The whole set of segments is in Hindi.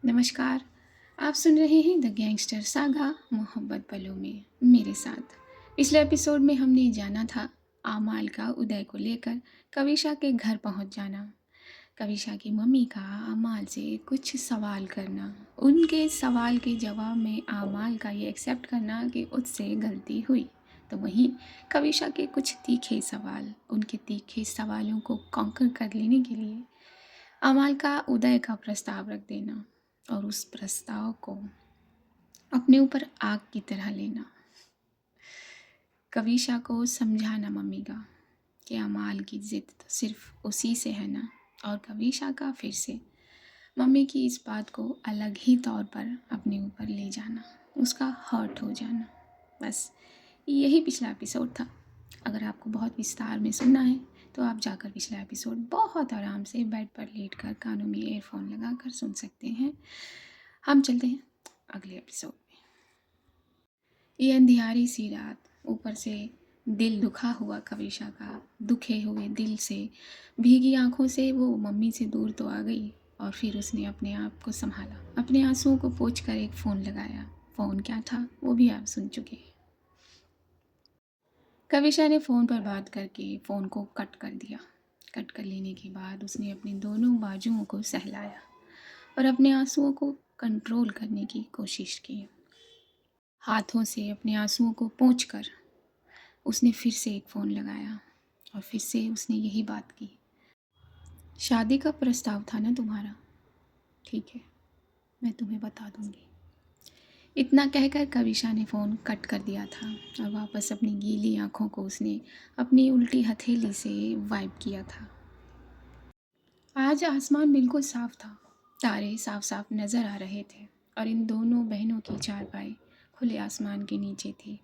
नमस्कार। आप सुन रहे हैं द गैंगस्टर सागा मोहब्बत पलों में मेरे साथ। पिछले एपिसोड में हमने जाना था आमाल का उदय को लेकर कविशा के घर पहुंच जाना, कविशा की मम्मी का आमाल से कुछ सवाल करना, उनके सवाल के जवाब में आमाल का ये एक्सेप्ट करना कि उससे गलती हुई, तो वहीं कविशा के कुछ तीखे सवाल, उनके तीखे सवालों को कॉन्कर कर लेने के लिए आमाल का उदय का प्रस्ताव रख देना और उस प्रस्ताव को अपने ऊपर आग की तरह लेना। कविशा को समझाना मम्मी का कि अमाल की ज़िद तो सिर्फ उसी से है ना, और कविशा का फिर से मम्मी की इस बात को अलग ही तौर पर अपने ऊपर ले जाना, उसका हर्ट हो जाना। बस यही पिछला एपिसोड था। अगर आपको बहुत विस्तार में सुनना है तो आप जाकर पिछला एपिसोड बहुत आराम से बेड पर लेटकर कानों में ईयरफोन लगाकर सुन सकते हैं। हम चलते हैं अगले एपिसोड में। ये अंधियारी सी रात, ऊपर से दिल दुखा हुआ कविशा का, दुखे हुए दिल से भीगी आंखों से वो मम्मी से दूर तो आ गई, और फिर उसने अपने आप को संभाला, अपने आंसुओं को पोंछ कर एक फ़ोन लगाया। फ़ोन क्या था वो भी आप सुन चुके हैं। कविशा ने फ़ोन पर बात करके फ़ोन को कट कर दिया। कट कर लेने के बाद उसने अपनी दोनों बाजुओं को सहलाया और अपने आंसुओं को कंट्रोल करने की कोशिश की। हाथों से अपने आंसुओं को पोंछकर उसने फिर से एक फ़ोन लगाया और फिर से उसने यही बात की। शादी का प्रस्ताव था ना तुम्हारा? ठीक है, मैं तुम्हें बता दूंगी। इतना कहकर कविशा ने फ़ोन कट कर दिया था और वापस अपनी गीली आंखों को उसने अपनी उल्टी हथेली से वाइप किया था। आज आसमान बिल्कुल साफ था, तारे साफ साफ नज़र आ रहे थे और इन दोनों बहनों की चारपाई खुले आसमान के नीचे थी।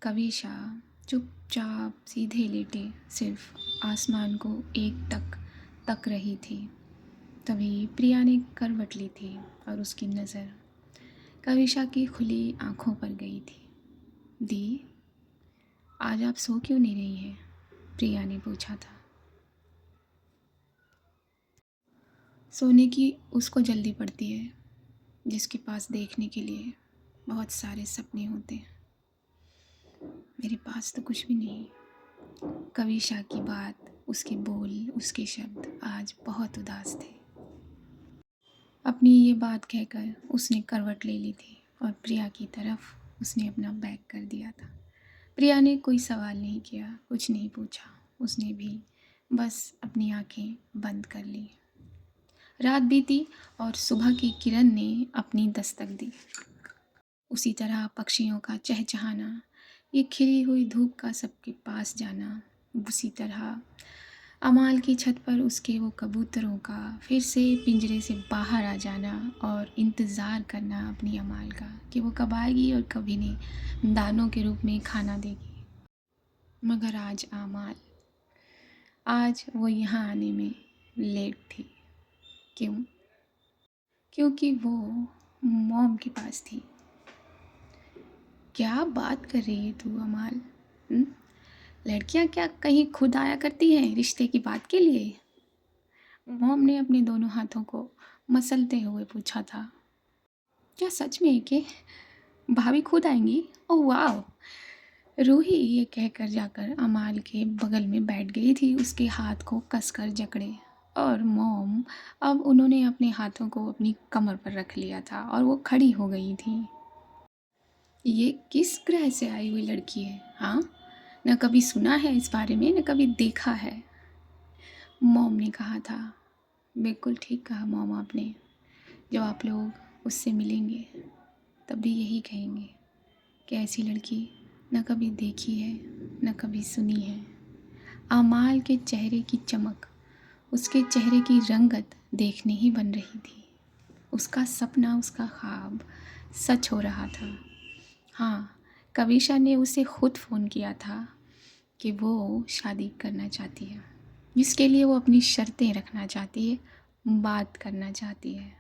कविशा चुपचाप सीधे लेटे सिर्फ आसमान को एकटक तक रही थी। तभी प्रिया ने करवट ली थी और उसकी नज़र कविशा की खुली आंखों पर गई थी। दी, आज आप सो क्यों नहीं रही हैं? प्रिया ने पूछा था। सोने की उसको जल्दी पड़ती है जिसके पास देखने के लिए बहुत सारे सपने होते हैं। मेरे पास तो कुछ भी नहीं। कविशा की बात, उसके बोल, उसके शब्द आज बहुत उदास थे। अपनी ये बात कहकर उसने करवट ले ली थी और प्रिया की तरफ उसने अपना बैग कर दिया था। प्रिया ने कोई सवाल नहीं किया, कुछ नहीं पूछा। उसने भी बस अपनी आंखें बंद कर ली। रात बीती और सुबह की किरण ने अपनी दस्तक दी। उसी तरह पक्षियों का चहचहाना, ये खिली हुई धूप का सबके पास जाना, उसी तरह अमाल की छत पर उसके वो कबूतरों का फिर से पिंजरे से बाहर आ जाना और इंतज़ार करना अपनी अमाल का कि वो कब आएगी और कब इन्हें दानों के रूप में खाना देगी। मगर आज अमाल, आज वो यहाँ आने में लेट थी। क्यों? क्योंकि वो मॉम के पास थी। क्या बात कर रही है तू अमाल? लड़कियां क्या कहीं खुद आया करती हैं रिश्ते की बात के लिए? मॉम ने अपने दोनों हाथों को मसलते हुए पूछा था। क्या सच में कि भाभी खुद आएंगी? ओह वाह! रूही ये कहकर जाकर अमाल के बगल में बैठ गई थी, उसके हाथ को कसकर जकड़े। और मॉम, अब उन्होंने अपने हाथों को अपनी कमर पर रख लिया था और वो खड़ी हो गई थी। ये किस ग्रह से आई हुई लड़की है? हाँ, न कभी सुना है इस बारे में, न कभी देखा है। मॉम ने कहा था। बिल्कुल ठीक कहा मॉम आपने। जब आप लोग उससे मिलेंगे तब भी यही कहेंगे कि ऐसी लड़की न कभी देखी है न कभी सुनी है। आमाल के चेहरे की चमक, उसके चेहरे की रंगत देखने ही बन रही थी। उसका सपना, उसका ख्वाब सच हो रहा था। हाँ, कविशा ने उसे खुद फ़ोन किया था कि वो शादी करना चाहती है, जिसके लिए वो अपनी शर्तें रखना चाहती है, बात करना चाहती है।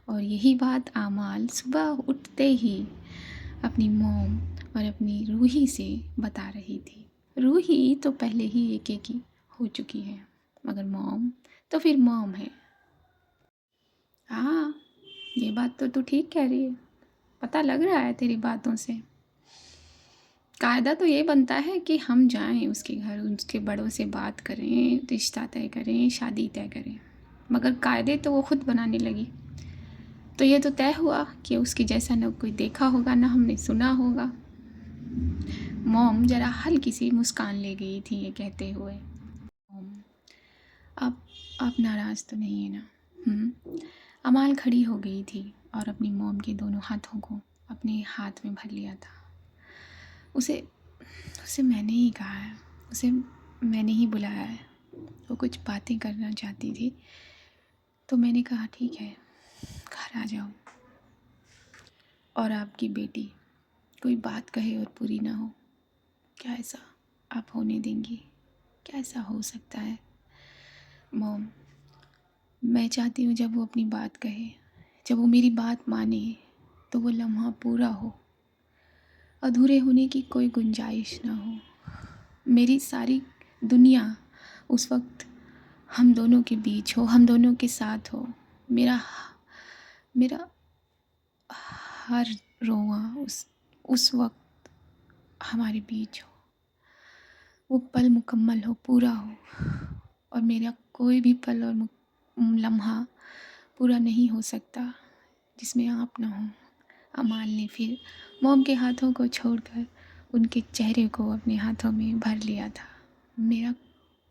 और यही बात आमाल सुबह उठते ही अपनी मॉम और अपनी रूही से बता रही थी। रूही तो पहले ही एक एक की हो चुकी है, मगर मॉम तो फिर मॉम है। हाँ, ये बात तो तू ठीक कह रही है, पता लग रहा है तेरी बातों से। कायदा तो ये बनता है कि हम जाएं उसके घर, उसके बड़ों से बात करें, रिश्ता तय करें, शादी तय करें, मगर कायदे तो वो खुद बनाने लगी। तो ये तो तय हुआ कि उसके जैसा न कोई देखा होगा, ना हमने सुना होगा। मॉम जरा हल्की सी मुस्कान ले गई थी ये कहते हुए। मॉम, आप नाराज़ तो नहीं है ना? अमाल खड़ी हो गई थी और अपनी मॉम के दोनों हाथों को अपने हाथ में भर लिया था। उसे उसे मैंने ही कहा है, उसे मैंने ही बुलाया है। वो कुछ बातें करना चाहती थी, तो मैंने कहा ठीक है, घर आ जाओ। और आपकी बेटी कोई बात कहे और पूरी ना हो, क्या ऐसा आप होने देंगी? क्या ऐसा हो सकता है? मॉम, मैं चाहती हूँ जब वो अपनी बात कहे, जब वो मेरी बात माने, तो वो लम्हा पूरा हो, अधूरे होने की कोई गुंजाइश ना हो। मेरी सारी दुनिया उस वक्त हम दोनों के बीच हो, हम दोनों के साथ हो। मेरा मेरा हर रोआ उस वक्त हमारे बीच हो, वो पल मुकम्मल हो, पूरा हो। और मेरा कोई भी पल और लम्हा पूरा नहीं हो सकता जिसमें आप ना हो। अमाल ने फिर मॉम के हाथों को छोड़कर उनके चेहरे को अपने हाथों में भर लिया था। मेरा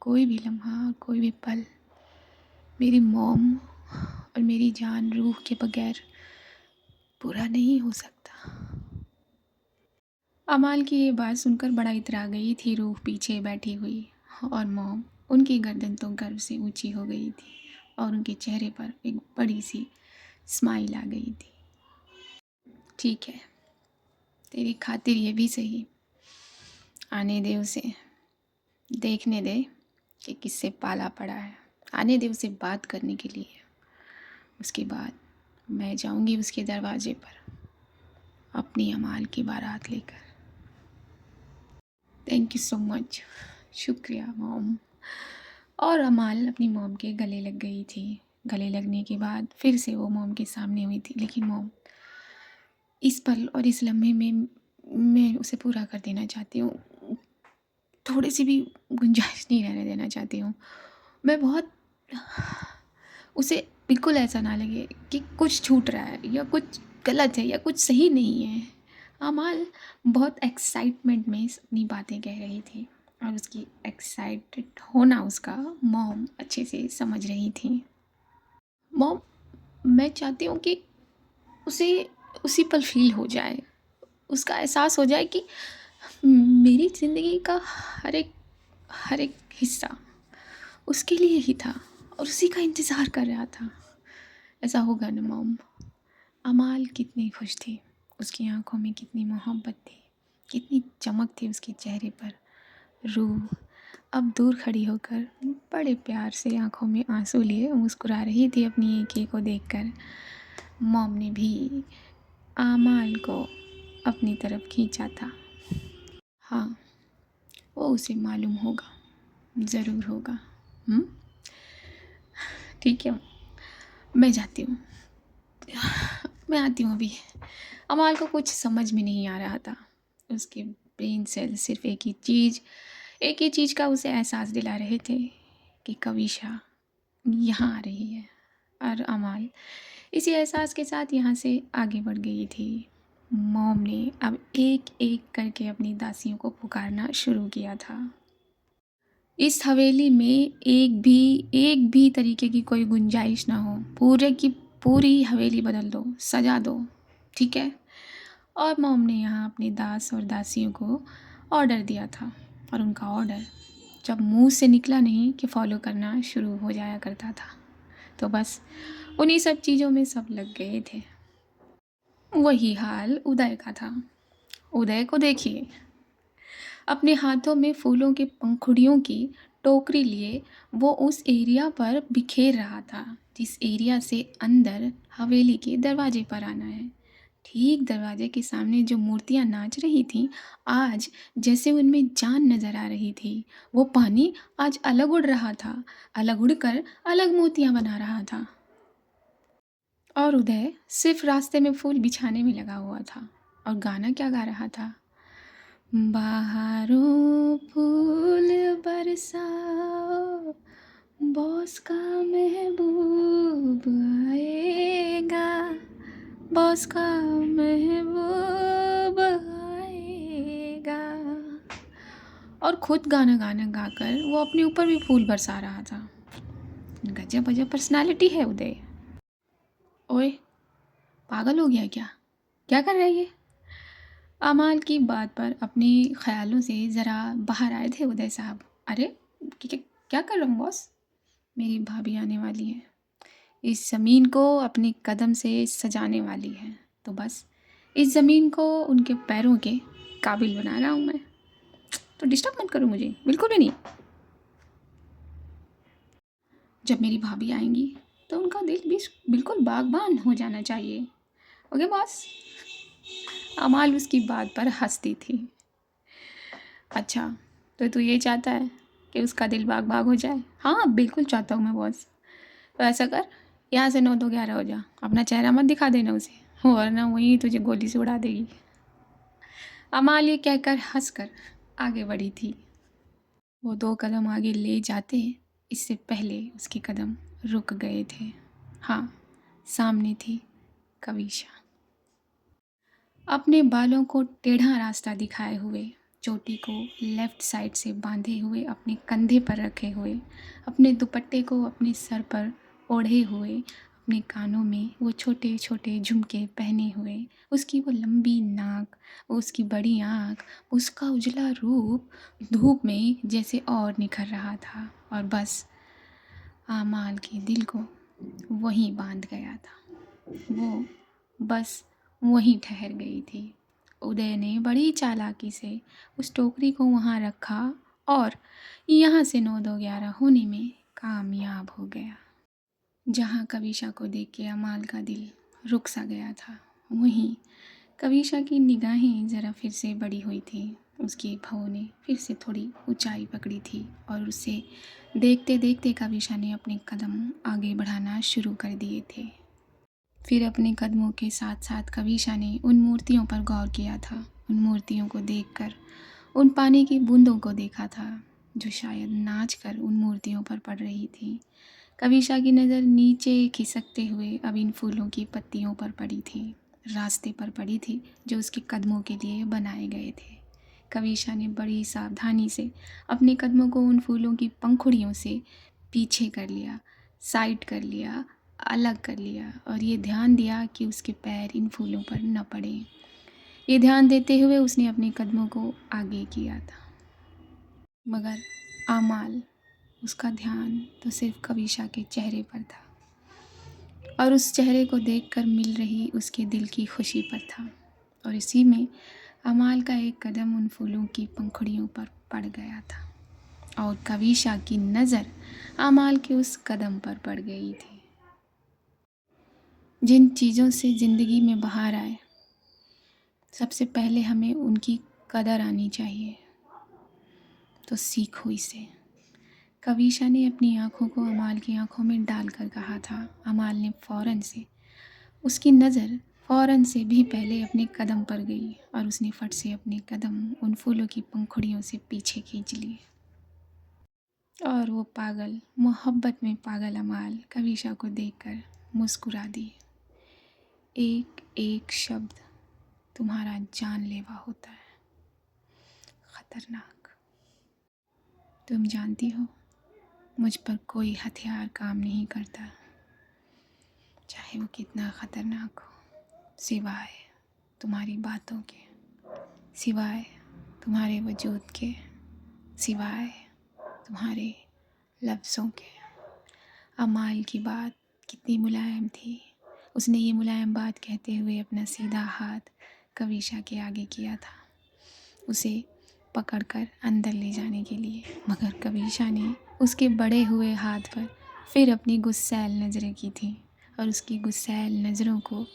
कोई भी लम्हा, कोई भी पल मेरी मॉम और मेरी जान रूह के बगैर पूरा नहीं हो सकता। अमाल की ये बात सुनकर बड़ा इतरा गई थी रूह पीछे बैठी हुई, और मॉम उनकी गर्दन तो गर्व से ऊंची हो गई थी और उनके चेहरे पर एक बड़ी सी स्माइल आ गई थी। ठीक है, तेरी खातिर ये भी सही, आने दे उसे, देखने दे कि किससे पाला पड़ा है, आने दे उसे बात करने के लिए। उसके बाद मैं जाऊंगी उसके दरवाजे पर अपनी अमाल की बारात लेकर। थैंक यू सो मच, शुक्रिया मॉम। और अमाल अपनी मॉम के गले लग गई थी। गले लगने के बाद फिर से वो मॉम के सामने हुई थी, लेकिन मॉम इस पल और इस लम्हे में मैं उसे पूरा कर देना चाहती हूँ, थोड़ी सी भी गुंजाइश नहीं रहने देना चाहती हूँ। मैं बहुत उसे बिल्कुल ऐसा ना लगे कि कुछ छूट रहा है या कुछ गलत है या कुछ सही नहीं है। अमाल बहुत एक्साइटमेंट में अपनी बातें कह रही थी और उसकी एक्साइटेड होना उसका मॉम अच्छे से समझ रही थी। मॉम, मैं चाहती हूँ कि उसे उसी पल फील हो जाए, उसका एहसास हो जाए कि मेरी ज़िंदगी का हर एक हिस्सा उसके लिए ही था और उसी का इंतज़ार कर रहा था। ऐसा होगा ना मॉम? अमाल कितनी खुश थी, उसकी आंखों में कितनी मोहब्बत थी, कितनी चमक थी उसके चेहरे पर। रूह अब दूर खड़ी होकर बड़े प्यार से आंखों में आंसू लिए मुस्कुरा रही थी अपनी एक को देखकर। मॉम ने भी अमाल को अपनी तरफ खींचा था। हाँ, वो उसे मालूम होगा, ज़रूर होगा। ठीक है, मैं जाती हूँ, मैं आती हूँ अभी। अमाल को कुछ समझ में नहीं आ रहा था। उसके ब्रेन सेल सिर्फ एक ही चीज़ का उसे एहसास दिला रहे थे कि कविशा यहाँ आ रही है। और अमाल इसी एहसास के साथ यहाँ से आगे बढ़ गई थी। मॉम ने अब एक एक करके अपनी दासियों को पुकारना शुरू किया था। इस हवेली में एक भी तरीके की कोई गुंजाइश ना हो, पूरे की पूरी हवेली बदल दो, सजा दो, ठीक है? और मॉम ने यहाँ अपने दास और दासियों को ऑर्डर दिया था, और उनका ऑर्डर जब मुंह से निकला नहीं कि फॉलो करना शुरू हो जाया करता था। तो बस उन्हीं सब चीज़ों में सब लग गए थे। वही हाल उदय का था। उदय को देखिए, अपने हाथों में फूलों के पंखुड़ियों की टोकरी लिए वो उस एरिया पर बिखेर रहा था जिस एरिया से अंदर हवेली के दरवाजे पर आना है। ठीक दरवाजे के सामने जो मूर्तियां नाच रही थीं, आज जैसे उनमें जान नजर आ रही थी। वो पानी आज अलग उड़ रहा था, अलग उड़कर अलग मोतियां बना रहा था। और उदय सिर्फ रास्ते में फूल बिछाने में लगा हुआ था। और गाना क्या गा रहा था? बाहरों फूल बरसाओ, बॉस का महबूब आएगा, बॉस का महबूब आएगा। और खुद गाना गाना गाकर वो अपने ऊपर भी फूल बरसा रहा था। गजब अजब पर्सनालिटी है उदय। ओए, पागल हो गया क्या? क्या कर रहा है ये? अमाल की बात पर अपने ख्यालों से ज़रा बाहर आए थे उदय साहब। अरे क्या कर रहा हूँ बॉस? मेरी भाभी आने वाली है, इस ज़मीन को अपने कदम से सजाने वाली है, तो बस इस ज़मीन को उनके पैरों के काबिल बना रहा हूँ मैं। तो डिस्टर्ब मत करो मुझे, बिल्कुल भी नहीं। जब मेरी भाभी आएंगी तो उनका दिल भी बिल्कुल बागबान हो जाना चाहिए। Okay boss? अमाल उसकी बात पर हंसती थी। अच्छा, तो तू ये चाहता है कि उसका दिल बाग बाग हो जाए? हाँ बिल्कुल चाहता हूँ मैं बॉस। तो ऐसा कर, यहाँ से 9 2 11 हो जा, अपना चेहरा मत दिखा देना उसे, वरना वहीं तुझे गोली से उड़ा देगी। अमाल ये कहकर हंसकर आगे बढ़ी थी। वो 2 कदम आगे ले जाते इससे पहले उसके कदम रुक गए थे। हाँ, सामने थी कविशा, अपने बालों को टेढ़ा रास्ता दिखाए हुए, चोटी को लेफ्ट साइड से बांधे हुए, अपने कंधे पर रखे हुए, अपने दुपट्टे को अपने सर पर ओढ़े हुए, अपने कानों में वो छोटे छोटे झुमके पहने हुए, उसकी वो लंबी नाक, उसकी बड़ी आँख, उसका उजला रूप धूप में जैसे और निखर रहा था। और बस आमाल के दिल को वहीं बांध गया था। वो बस वहीं ठहर गई थी। उदय ने बड़ी चालाकी से उस टोकरी को वहाँ रखा और यहाँ से 9 2 11 होने में कामयाब हो गया। जहाँ कविशा को देख के अमाल का दिल रुक सा गया था, वहीं कविशा की निगाहें ज़रा फिर से बड़ी हुई थी। उसकी भौं ने फिर से थोड़ी ऊंचाई पकड़ी थी और उसे देखते देखते कविशा ने अपने कदम आगे बढ़ाना शुरू कर दिए थे। फिर अपने कदमों के साथ साथ कविशा ने उन मूर्तियों पर गौर किया था। उन मूर्तियों को देखकर उन पानी की बूंदों को देखा था जो शायद नाच कर उन मूर्तियों पर पड़ रही थी। कविशा की नज़र नीचे खिसकते हुए अब इन फूलों की पत्तियों पर पड़ी थी, रास्ते पर पड़ी थी जो उसके कदमों के लिए बनाए गए थे। कविशा ने बड़ी सावधानी से अपने कदमों को उन फूलों की पंखुड़ियों से पीछे कर लिया, साइड कर लिया, अलग कर लिया और ये ध्यान दिया कि उसके पैर इन फूलों पर न पड़े। ये ध्यान देते हुए उसने अपने कदमों को आगे किया था, मगर आमाल उसका ध्यान तो सिर्फ कविशा के चेहरे पर था और उस चेहरे को देखकर मिल रही उसके दिल की खुशी पर था। और इसी में अमाल का एक कदम उन फूलों की पंखुड़ियों पर पड़ गया था और कविशा की नज़र अमाल के उस कदम पर पड़ गई थी। जिन चीज़ों से ज़िंदगी में बाहर आए, सबसे पहले हमें उनकी कदर आनी चाहिए, तो सीखो इसे। कविशा ने अपनी आंखों को अमाल की आंखों में डालकर कहा था। अमाल ने फ़ौरन से, उसकी नज़र फ़ौरन से भी पहले अपने कदम पर गई और उसने फट से अपने कदम उन फूलों की पंखुड़ियों से पीछे खींच लिए। और वो पागल, मोहब्बत में पागल अमाल कविशा को देखकर मुस्कुरा दी। एक एक शब्द तुम्हारा जानलेवा होता है, ख़तरनाक। तुम जानती हो मुझ पर कोई हथियार काम नहीं करता, चाहे वो कितना ख़तरनाक हो, सिवाय तुम्हारी बातों के, सिवाय तुम्हारे वजूद के, सिवाय तुम्हारे लफ्ज़ों के। अमाल की बात कितनी मुलायम थी। उसने ये मुलायम बात कहते हुए अपना सीधा हाथ कविशा के आगे किया था, उसे पकड़कर अंदर ले जाने के लिए, मगर कविशा ने उसके बड़े हुए हाथ पर फिर अपनी गुस्सैल नज़रें की थी और उसकी गुस्सैल नज़रों को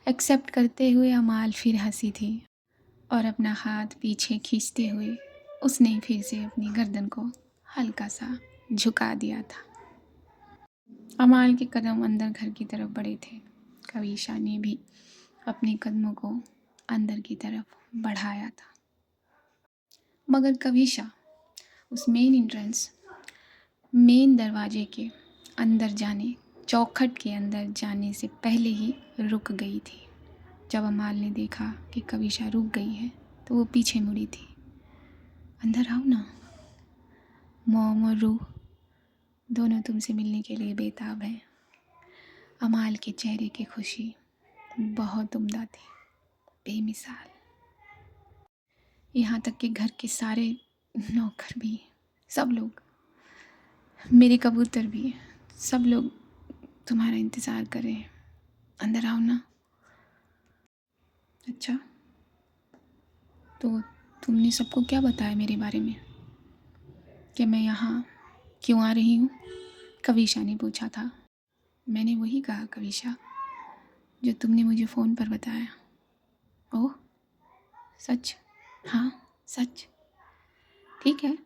एक्सेप्ट करते हुए अमाल फिर हंसी थी और अपना हाथ पीछे खींचते हुए उसने फिर से अपनी गर्दन को हल्का सा झुका दिया था। अमाल के कदम अंदर घर की तरफ बढ़े थे। कविशा ने भी अपने कदमों को अंदर की तरफ बढ़ाया था, मगर कविशा उस मेन दरवाजे के अंदर जाने, चौखट के अंदर जाने से पहले ही रुक गई थी। जब अमाल ने देखा कि कविशा रुक गई है तो वो पीछे मुड़ी थी। अंदर आओ ना, मॉम और रूह दोनों तुमसे मिलने के लिए बेताब हैं। अमाल के चेहरे की खुशी बहुत उम्दा थी, बेमिसाल। यहाँ तक कि घर के सारे नौकर भी, सब लोग, मेरे कबूतर भी, सब लोग तुम्हारा इंतज़ार कर रहे हैं। अंदर आओ ना। अच्छा, तो तुमने सबको क्या बताया मेरे बारे में, कि मैं यहाँ क्यों आ रही हूँ? कविशा ने पूछा था। मैंने वही कहा कविशा, जो तुमने मुझे फ़ोन पर बताया। ओह सच? हाँ सच। ठीक है,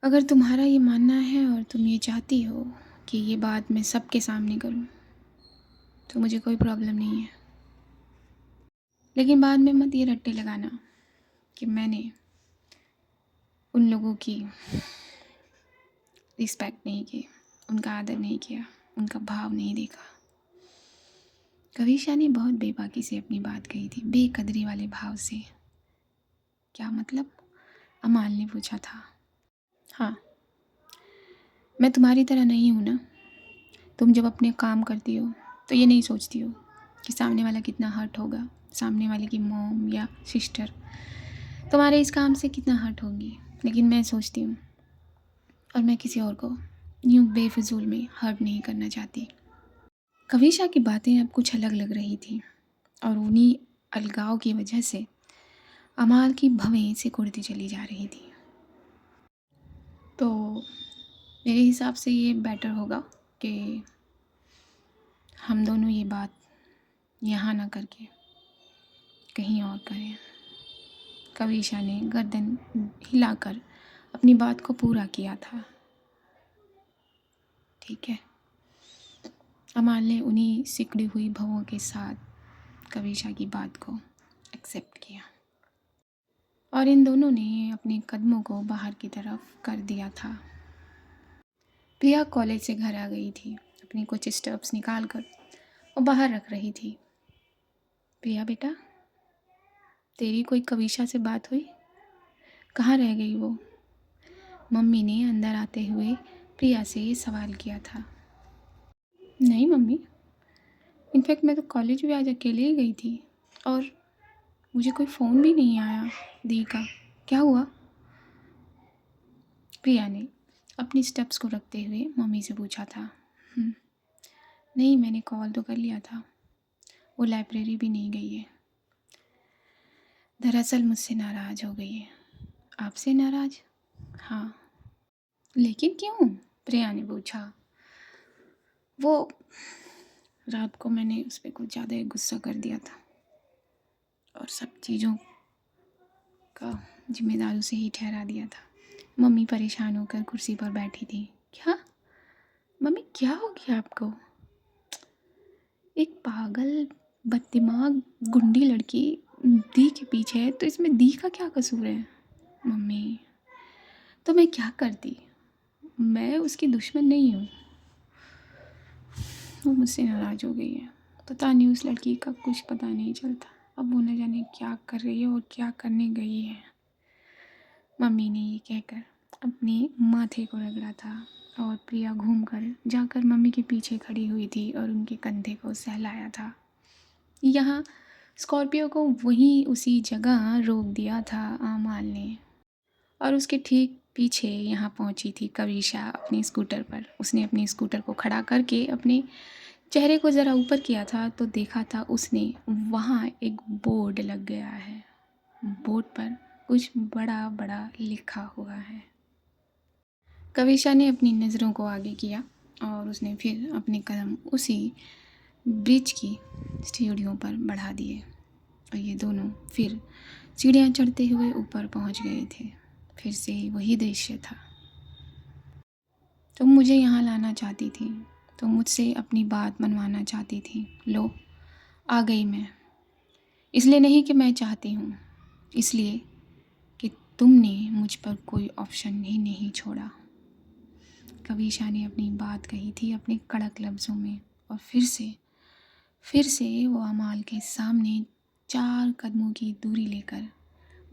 अगर तुम्हारा ये मानना है और तुम ये चाहती हो कि ये बात मैं सबके सामने करूं, तो मुझे कोई प्रॉब्लम नहीं है। लेकिन बाद में मत ये रट्टे लगाना कि मैंने उन लोगों की रिस्पेक्ट नहीं की, उनका आदर नहीं किया, उनका भाव नहीं देखा। कविशा ने बहुत बेबाकी से अपनी बात कही थी, बेकदरी वाले भाव से। क्या मतलब? अमाल ने पूछा था। हाँ, मैं तुम्हारी तरह नहीं हूँ ना। तुम जब अपने काम करती हो तो ये नहीं सोचती हो कि सामने वाला कितना हर्ट होगा, सामने वाले की मॉम या सिस्टर तुम्हारे इस काम से कितना हर्ट होंगी। लेकिन मैं सोचती हूँ, और मैं किसी और को यूँ बेफिजूल में हर्ट नहीं करना चाहती। कविशा की बातें अब कुछ अलग लग रही थी, और उन्हीं अलगाव की वजह से अमाल की भवें सिकुड़ती चली जा रही थी। तो मेरे हिसाब से ये बेटर होगा कि हम दोनों ये बात यहाँ ना करके कहीं और करें। कविशा ने गर्दन हिलाकर अपनी बात को पूरा किया था। ठीक है। अमाल ने उन्हीं सिकड़ी हुई भवों के साथ कविशा की बात को एक्सेप्ट किया, और इन दोनों ने अपने कदमों को बाहर की तरफ कर दिया था। प्रिया कॉलेज से घर आ गई थी, अपनी कुछ स्टब्स निकाल कर वो बाहर रख रही थी। प्रिया बेटा, तेरी कोई कविशा से बात हुई? कहाँ रह गई वो? मम्मी ने अंदर आते हुए प्रिया से ये सवाल किया था। नहीं मम्मी, इनफैक्ट मैं तो कॉलेज भी आज अकेले ही गई थी, और मुझे कोई फ़ोन भी नहीं आया दी का। क्या हुआ? प्रिया ने अपनी स्टेप्स को रखते हुए मम्मी से पूछा था। नहीं, मैंने कॉल तो कर लिया था, वो लाइब्रेरी भी नहीं गई है। दरअसल मुझसे नाराज़ हो गई है। आपसे नाराज़? हाँ। लेकिन क्यों? प्रिया ने पूछा। वो रात को मैंने उस पर कुछ ज़्यादा ही गुस्सा कर दिया था, और सब चीज़ों का जिम्मेदार उसे ही ठहरा दिया था। मम्मी परेशान होकर कुर्सी पर बैठी थी। क्या मम्मी, क्या हो गया आपको? एक पागल बददिमाग गुंडी लड़की दी के पीछे है, तो इसमें दी का क्या कसूर है? मम्मी, तो मैं क्या करती? मैं उसकी दुश्मन नहीं हूँ। वो मुझसे नाराज़ हो गई है। पता नहीं उस लड़की का कुछ पता नहीं चलता। अब वो न जाने क्या कर रही है और क्या करने गई है। मम्मी ने ये कहकर अपने माथे को रगड़ा था, और प्रिया घूमकर जाकर मम्मी के पीछे खड़ी हुई थी और उनके कंधे को सहलाया था। यहाँ स्कॉर्पियो को वहीं उसी जगह रोक दिया था आमाल ने, और उसके ठीक पीछे यहाँ पहुँची थी कविशा अपने स्कूटर पर। उसने अपने स्कूटर को खड़ा करके अपने चेहरे को ज़रा ऊपर किया था, तो देखा था उसने वहाँ एक बोर्ड लग गया है। बोर्ड पर कुछ बड़ा बड़ा लिखा हुआ है। कविशा ने अपनी नज़रों को आगे किया, और उसने फिर अपने कदम उसी ब्रिज की सीढ़ियों पर बढ़ा दिए, और ये दोनों फिर सीढ़ियाँ चढ़ते हुए ऊपर पहुँच गए थे। फिर से वही दृश्य था। तुम मुझे यहाँ लाना चाहती थी, तुम मुझसे अपनी बात मनवाना चाहती थी। लो, आ गई मैं। इसलिए नहीं कि मैं चाहती हूँ, इसलिए कि तुमने मुझ पर कोई ऑप्शन ही नहीं छोड़ा। कविशा ने अपनी बात कही थी अपने कड़क लफ्ज़ों में, और फिर से वो अमाल के सामने 4 कदमों की दूरी लेकर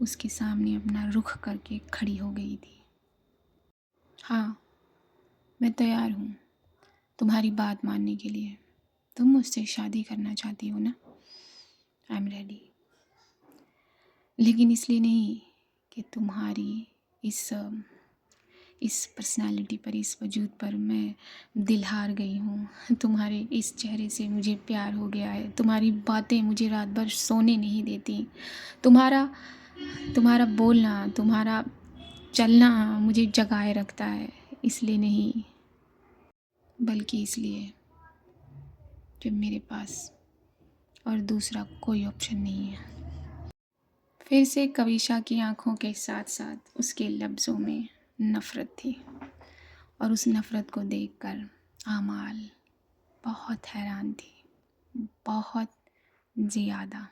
उसके सामने अपना रुख करके खड़ी हो गई थी। हाँ, मैं तैयार हूँ तुम्हारी बात मानने के लिए। तुम मुझसे शादी करना चाहती हो ना? I am ready. लेकिन इसलिए नहीं कि तुम्हारी इस पर्सनालिटी पर, इस वजूद पर मैं दिल हार गई हूँ। तुम्हारे इस चेहरे से मुझे प्यार हो गया है। तुम्हारी बातें मुझे रात भर सोने नहीं देती। तुम्हारा तुम्हारा बोलना, तुम्हारा चलना मुझे जगाए रखता है। इसलिए नहीं, बल्कि इसलिए कि मेरे पास और दूसरा कोई ऑप्शन नहीं है। फिर से कविशा की आंखों के साथ साथ उसके लफ्ज़ों में नफ़रत थी, और उस नफ़रत को देखकर आमाल बहुत हैरान थी, बहुत ज़्यादा।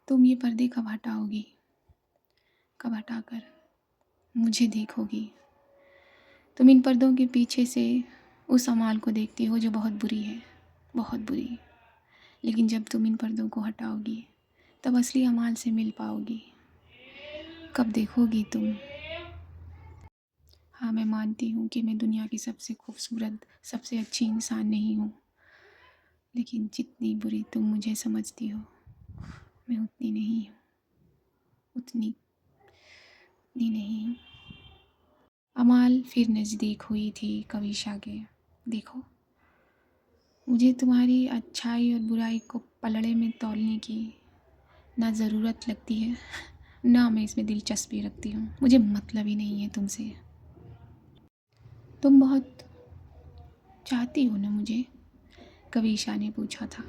तुम ये पर्दे कब हटाओगी? कब हटाकर मुझे देखोगी? तुम इन पर्दों के पीछे से उस अमाल को देखती हो जो बहुत बुरी है, बहुत बुरी। लेकिन जब तुम इन पर्दों को हटाओगी तब असली अमाल से मिल पाओगी। कब देखोगी तुम? हाँ, मैं मानती हूँ कि मैं दुनिया की सबसे खूबसूरत, सबसे अच्छी इंसान नहीं हूँ, लेकिन जितनी बुरी तुम मुझे समझती हो, मैं उतनी नहीं हूँ, उतनी नहीं हूँ। अमाल फिर नज़दीक हुई थी कविशा के। देखो, मुझे तुम्हारी अच्छाई और बुराई को पलड़े में तौलने की ना ज़रूरत लगती है, ना मैं इसमें दिलचस्पी रखती हूँ। मुझे मतलब ही नहीं है तुमसे। तुम बहुत चाहती हो ना मुझे? कविशा ने पूछा था।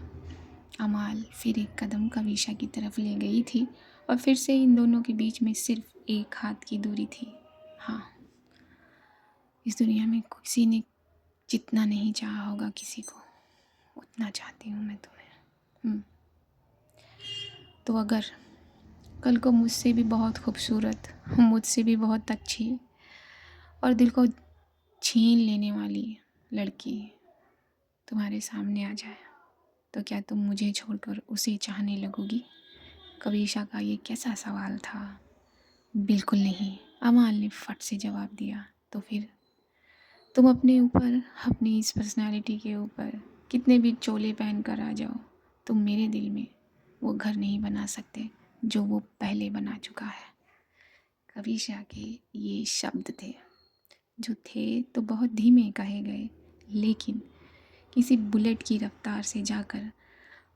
अमाल फिर एक कदम कविशा की तरफ ले गई थी, और फिर से इन दोनों के बीच में सिर्फ एक हाथ की दूरी थी। हाँ, इस दुनिया में किसी ने जितना नहीं चाहा होगा किसी को, उतना चाहती हूँ मैं तुम्हें। तो अगर कल को मुझसे भी बहुत खूबसूरत, मुझसे भी बहुत अच्छी और दिल को छीन लेने वाली लड़की तुम्हारे सामने आ जाए, तो क्या तुम मुझे छोड़कर उसे चाहने लगोगी? कविशा का ये कैसा सवाल था। बिल्कुल नहीं, अमाल ने फट से जवाब दिया। तो फिर तुम अपने ऊपर, अपनी इस पर्सनालिटी के ऊपर कितने भी चोले पहन कर आ जाओ, तुम मेरे दिल में वो घर नहीं बना सकते जो वो पहले बना चुका है। कविशा के ये शब्द थे, जो थे तो बहुत धीमे कहे गए, लेकिन किसी बुलेट की रफ्तार से जाकर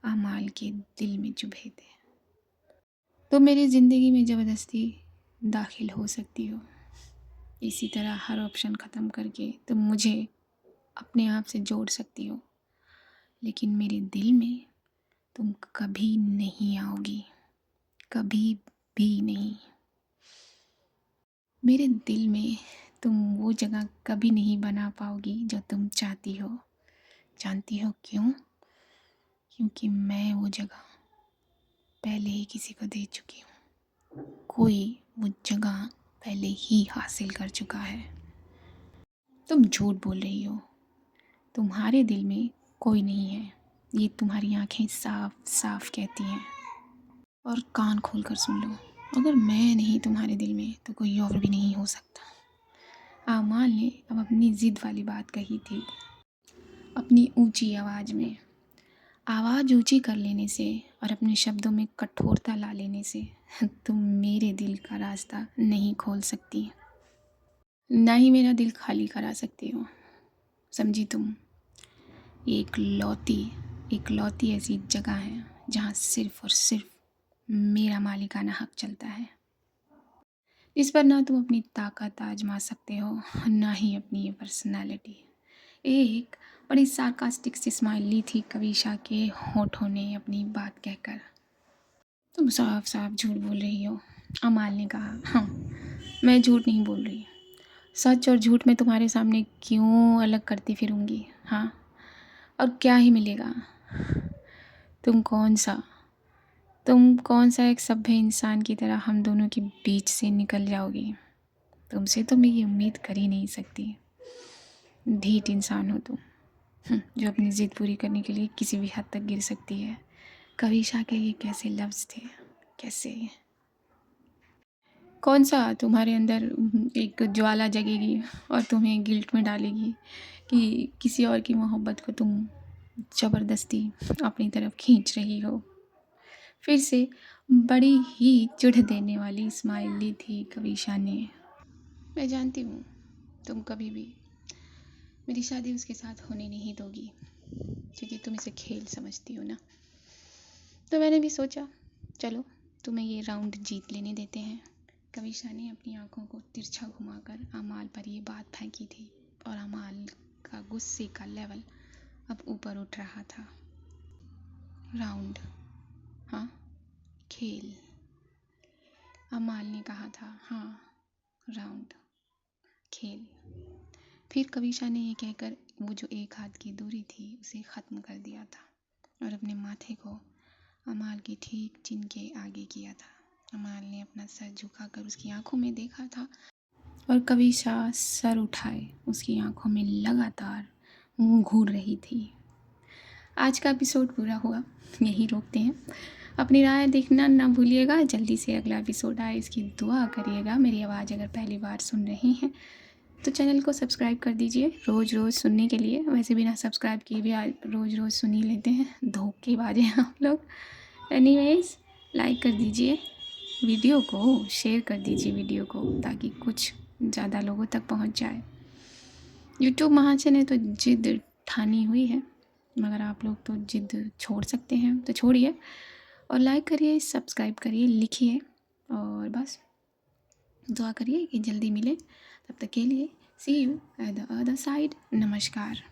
अमाल के दिल में चुभे थे। तो मेरी ज़िंदगी में ज़बरदस्ती दाखिल हो सकती हो, इसी तरह हर ऑप्शन ख़त्म करके तुम मुझे अपने आप से जोड़ सकती हो, लेकिन मेरे दिल में तुम कभी नहीं आओगी, कभी भी नहीं। मेरे दिल में तुम वो जगह कभी नहीं बना पाओगी जो तुम चाहती हो। जानती हो क्यों? क्योंकि मैं वो जगह पहले ही किसी को दे चुकी हूँ। कोई वो जगह पहले ही हासिल कर चुका है। तुम झूठ बोल रही हो। तुम्हारे दिल में कोई नहीं है, ये तुम्हारी आंखें साफ साफ कहती हैं। और कान खोल कर सुन लो, अगर मैं नहीं तुम्हारे दिल में तो कोई और भी नहीं हो सकता। आमाल ने अब अपनी ज़िद वाली बात कही थी, अपनी ऊंची आवाज़ में। आवाज़ ऊंची कर लेने से और अपने शब्दों में कठोरता ला लेने से तुम मेरे दिल का रास्ता नहीं खोल सकती, ना ही मेरा दिल खाली करा सकती हो। समझी तुम? ये एक लौती ऐसी जगह है जहाँ सिर्फ़ और सिर्फ मेरा मालिकाना हक चलता है, इस पर ना तुम अपनी ताकत आजमा सकते हो, ना ही अपनी ये पर्सनालिटी। एक बड़ी सार्कास्टिक सी स्माइल ली थी कविशा के होठों ने अपनी बात कहकर। तुम साफ साफ झूठ बोल रही हो, अमाल ने कहा। हाँ, मैं झूठ नहीं बोल रही, सच और झूठ में तुम्हारे सामने क्यों अलग करती फिरूंगी? हाँ, और क्या ही मिलेगा? तुम कौन सा एक सभ्य इंसान की तरह हम दोनों के बीच से निकल जाओगी? तुमसे तो मैं ये उम्मीद कर ही नहीं सकती। ढीठ इंसान हो तुम, जो अपनी ज़िद पूरी करने के लिए किसी भी हद तक गिर सकती है। कविशा के ये कैसे लफ्ज़ थे? कैसे? कौन सा तुम्हारे अंदर एक ज्वाला जगेगी और तुम्हें गिल्ट में डालेगी कि किसी और की मोहब्बत को तुम ज़बरदस्ती अपनी तरफ खींच रही हो? फिर से बड़ी ही चिढ़ देने वाली स्माइल ली थी कविशा ने। मैं जानती हूँ तुम कभी भी मेरी शादी उसके साथ होने नहीं दोगी, क्योंकि तुम इसे खेल समझती हो ना। तो मैंने भी सोचा चलो तुम्हें ये राउंड जीत लेने देते हैं। कविशा ने अपनी आंखों को तिरछा घुमाकर अमाल पर ये बात फेंकी थी और अमाल का गुस्से का लेवल अब ऊपर उठ रहा था। राउंड? हाँ, खेल। अमाल ने कहा था। हाँ, राउंड, खेल। फिर कविशा ने ये कहकर वो जो एक हाथ की दूरी थी उसे ख़त्म कर दिया था और अपने माथे को अमाल की ठीक चिन के आगे किया था। अमाल ने अपना सर झुकाकर उसकी आंखों में देखा था और कविशा सर उठाए उसकी आंखों में लगातार मुंह घूर रही थी। आज का एपिसोड पूरा हुआ, यहीं रोकते हैं। अपनी राय देखना ना भूलिएगा। जल्दी से अगला एपिसोड आए इसकी दुआ करिएगा। मेरी आवाज़ अगर पहली बार सुन रहे हैं तो चैनल को सब्सक्राइब कर दीजिए रोज़ रोज़ सुनने के लिए। वैसे बिना सब्सक्राइब किए भी रोज़ रोज़ सुन ही लेते हैं, धोखेबाज हैं आप लोग। एनीवेज, लाइक कर दीजिए वीडियो को, शेयर कर दीजिए वीडियो को, ताकि कुछ ज़्यादा लोगों तक पहुंच जाए। यूट्यूब महाजन ने तो जिद ठानी हुई है, मगर आप लोग तो जिद छोड़ सकते हैं, तो छोड़िए और लाइक करिए, सब्सक्राइब करिए, लिखिए और बस दुआ करिए कि जल्दी मिले। तब तक के लिए see you at the other side. नमस्कार।